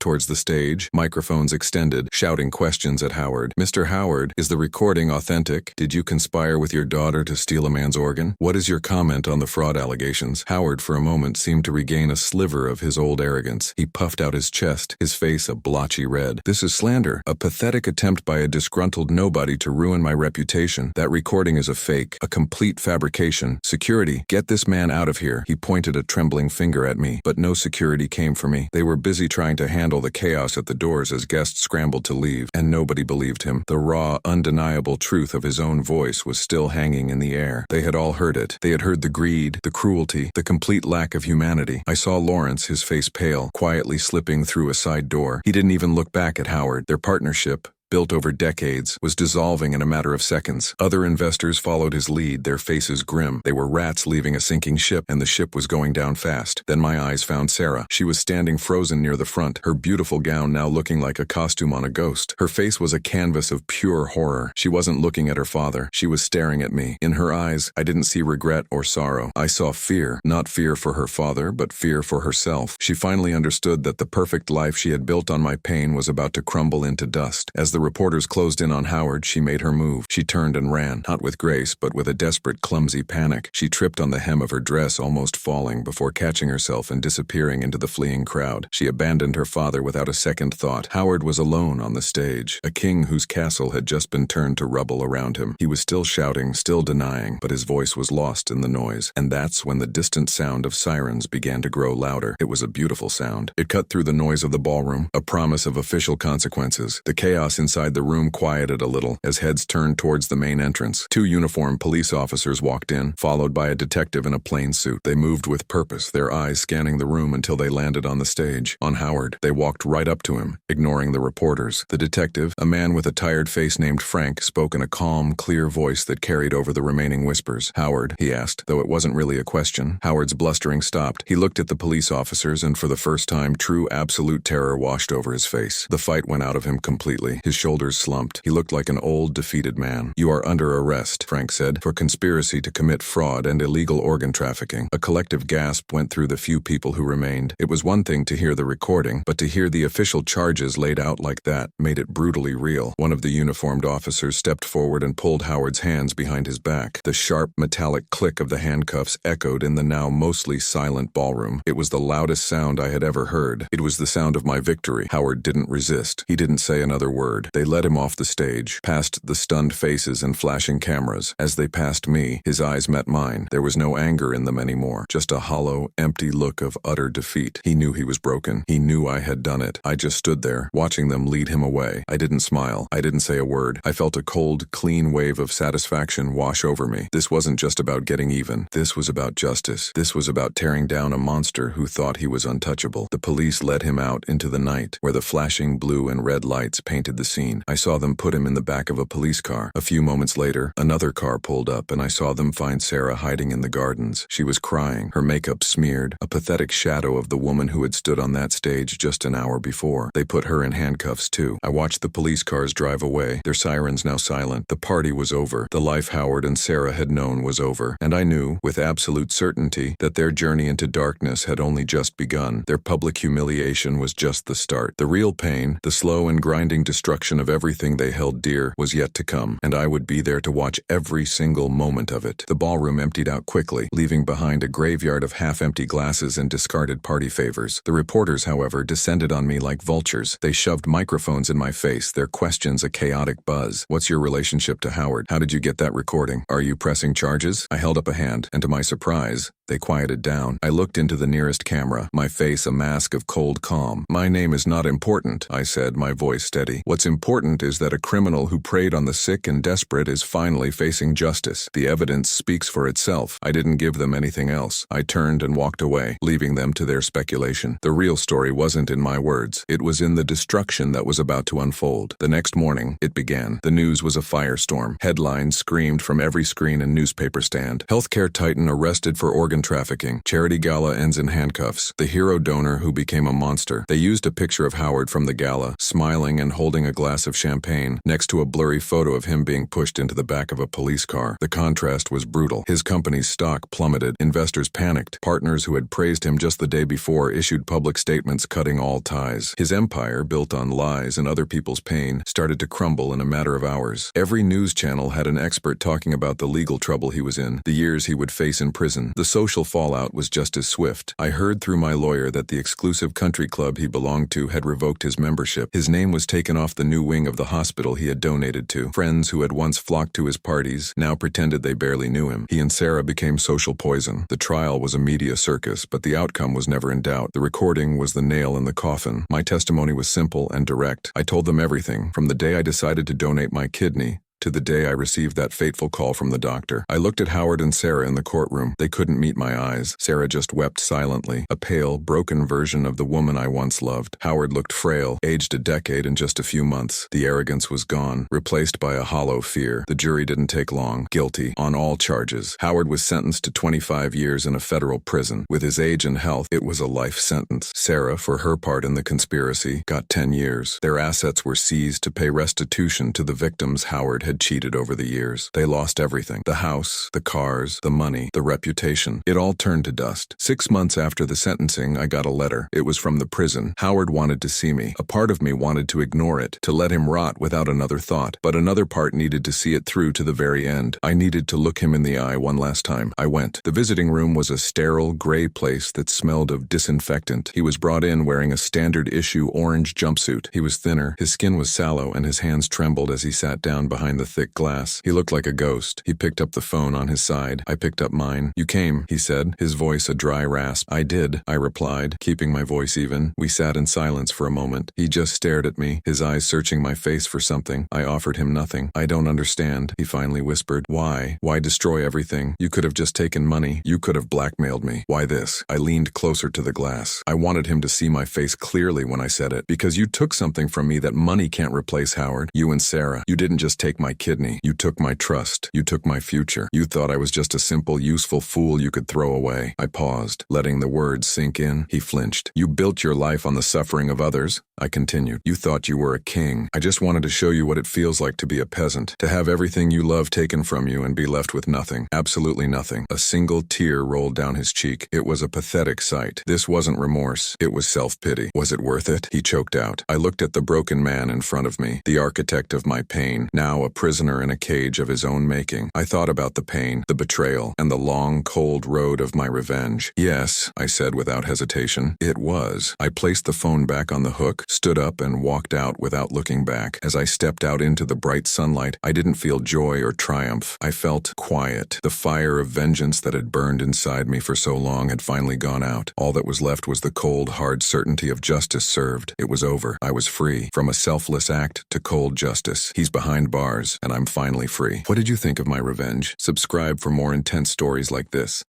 towards the stage, microphones extended, shouting questions at Howard. Mr. Howard, is the recording authentic? Did you conspire with your daughter to steal a man's organ? What is your comment on the fraud allegations? Howard, for a moment, seemed to regain a sliver of his old arrogance. He puffed out his chest, his face a blotchy red. This is slander, a pathetic attempt by a disgruntled nobody to ruin my reputation. That recording is a fake, a complete fabrication. Security, get this man out of here. He pointed a trembling finger at me, but no security came for me. They were busy trying to handle the chaos at the doors as guests scrambled to leave, and nobody believed him. The raw, undeniable truth of his own voice was still hanging in the air. They had all heard it. They had heard the greed, the cruelty, the complete lack of humanity. I saw Lawrence, his face pale, quietly slipping through a side door. He didn't even look back at Howard. Their partnership, built over decades, was dissolving in a matter of seconds. Other investors followed his lead, their faces grim. They were rats leaving a sinking ship, and the ship was going down fast. Then my eyes found Sarah. She was standing frozen near the front, her beautiful gown now looking like a costume on a ghost. Her face was a canvas of pure horror. She wasn't looking at her father. She was staring at me. In her eyes, I didn't see regret or sorrow. I saw fear, not fear for her father, but fear for herself. She finally understood that the perfect life she had built on my pain was about to crumble into dust. As the reporters closed in on Howard, she made her move. She turned and ran, not with grace, but with a desperate, clumsy panic. She tripped on the hem of her dress, almost falling, before catching herself and disappearing into the fleeing crowd. She abandoned her father without a second thought. Howard was alone on the stage, a king whose castle had just been turned to rubble around him. He was still shouting, still denying, but his voice was lost in the noise. And that's when the distant sound of sirens began to grow louder. It was a beautiful sound. It cut through the noise of the ballroom, a promise of official consequences. The chaos inside the room quieted a little as heads turned towards the main entrance. Two uniformed police officers walked in, followed by a detective in a plain suit. They moved with purpose, their eyes scanning the room until they landed on the stage. On Howard, they walked right up to him, ignoring the reporters. The detective, a man with a tired face named Frank, spoke in a calm, clear voice that carried over the remaining whispers. "Howard," he asked, though it wasn't really a question. Howard's blustering stopped. He looked at the police officers, and for the first time, true absolute terror washed over his face. The fight went out of him completely. His shoulders slumped. He looked like an old, defeated man. "You are under arrest," Frank said, "for conspiracy to commit fraud and illegal organ trafficking." A collective gasp went through the few people who remained. It was one thing to hear the recording, but to hear the official charges laid out like that made it brutally real. One of the uniformed officers stepped forward and pulled Howard's hands behind his back. The sharp, metallic click of the handcuffs echoed in the now mostly silent ballroom. It was the loudest sound I had ever heard. It was the sound of my victory. Howard didn't resist. He didn't say another word. They led him off the stage, past the stunned faces and flashing cameras. As they passed me, his eyes met mine. There was no anger in them anymore, just a hollow, empty look of utter defeat. He knew he was broken. He knew I had done it. I just stood there, watching them lead him away. I didn't smile. I didn't say a word. I felt a cold, clean wave of satisfaction wash over me. This wasn't just about getting even. This was about justice. This was about tearing down a monster who thought he was untouchable. The police led him out into the night, where the flashing blue and red lights painted the scene. I saw them put him in the back of a police car. A few moments later, another car pulled up, and I saw them find Sarah hiding in the gardens. She was crying, her makeup smeared, a pathetic shadow of the woman who had stood on that stage just an hour before. They put her in handcuffs, too. I watched the police cars drive away, their sirens now silent. The party was over. The life Howard and Sarah had known was over. And I knew, with absolute certainty, that their journey into darkness had only just begun. Their public humiliation was just the start. The real pain, the slow and grinding destruction destruction of everything they held dear was yet to come, and I would be there to watch every single moment of it. The ballroom emptied out quickly, leaving behind a graveyard of half-empty glasses and discarded party favors. The reporters, however, descended on me like vultures. They shoved microphones in my face, their questions a chaotic buzz. What's your relationship to Howard? How did you get that recording? Are you pressing charges? I held up a hand, and to my surprise, they quieted down. I looked into the nearest camera, my face a mask of cold calm. My name is not important, I said, my voice steady. What's important is that a criminal who preyed on the sick and desperate is finally facing justice. The evidence speaks for itself. I didn't give them anything else. I turned and walked away, leaving them to their speculation. The real story wasn't in my words. It was in the destruction that was about to unfold. The next morning, it began. The news was a firestorm. Headlines screamed from every screen and newspaper stand. Healthcare titan arrested for organ trafficking. Charity gala ends in handcuffs. The hero donor who became a monster. They used a picture of Howard from the gala, smiling and holding a glass of champagne, next to a blurry photo of him being pushed into the back of a police car. The contrast was brutal. His company's stock plummeted. Investors panicked. Partners who had praised him just the day before issued public statements cutting all ties. His empire, built on lies and other people's pain, started to crumble in a matter of hours. Every news channel had an expert talking about the legal trouble he was in, the years he would face in prison. The social fallout was just as swift. I heard through my lawyer that the exclusive country club he belonged to had revoked his membership. His name was taken off the new wing of the hospital he had donated to. Friends who had once flocked to his parties now pretended they barely knew him. He and Sarah became social poison. The trial was a media circus, but the outcome was never in doubt. The recording was the nail in the coffin. My testimony was simple and direct. I told them everything, from the day I decided to donate my kidney to the day I received that fateful call from the doctor. I looked at Howard and Sarah in the courtroom. They couldn't meet my eyes. Sarah just wept silently, a pale, broken version of the woman I once loved. Howard looked frail, aged a decade in just a few months. The arrogance was gone, replaced by a hollow fear. The jury didn't take long. Guilty on all charges. Howard was sentenced to 25 years in a federal prison. With his age and health, it was a life sentence. Sarah, for her part in the conspiracy, got 10 years. Their assets were seized to pay restitution to the victims Howard had cheated over the years. They lost everything. The house, the cars, the money, the reputation. It all turned to dust. 6 months after the sentencing, I got a letter. It was from the prison. Howard wanted to see me. A part of me wanted to ignore it, to let him rot without another thought. But another part needed to see it through to the very end. I needed to look him in the eye one last time. I went. The visiting room was a sterile, gray place that smelled of disinfectant. He was brought in wearing a standard-issue orange jumpsuit. He was thinner, his skin was sallow, and his hands trembled as he sat down behind the thick glass. He looked like a ghost. He picked up the phone on his side. I picked up mine. "You came," he said, his voice a dry rasp. "I did," I replied, keeping my voice even. We sat in silence for a moment. He just stared at me, his eyes searching my face for something. I offered him nothing. "I don't understand," he finally whispered. "Why? Why destroy everything? You could have just taken money. You could have blackmailed me. Why this?" I leaned closer to the glass. I wanted him to see my face clearly when I said it. "Because you took something from me that money can't replace, Howard. You and Sarah. You didn't just take my kidney. You took my trust. You took my future. You thought I was just a simple, useful fool you could throw away." I paused, letting the words sink in. He flinched. "You built your life on the suffering of others," I continued. "You thought you were a king. I just wanted to show you what it feels like to be a peasant, to have everything you love taken from you and be left with nothing. Absolutely nothing." A single tear rolled down his cheek. It was a pathetic sight. This wasn't remorse. It was self-pity. "Was it worth it?" he choked out. I looked at the broken man in front of me, the architect of my pain, now a prisoner in a cage of his own making. I thought about the pain, the betrayal, and the long, cold road of my revenge. "Yes," I said without hesitation, "it was." I placed the phone back on the hook, stood up, and walked out without looking back. As I stepped out into the bright sunlight, I didn't feel joy or triumph. I felt quiet. The fire of vengeance that had burned inside me for so long had finally gone out. All that was left was the cold, hard certainty of justice served. It was over. I was free. From a selfless act to cold justice. He's behind bars, and I'm finally free. What did you think of my revenge? Subscribe for more intense stories like this.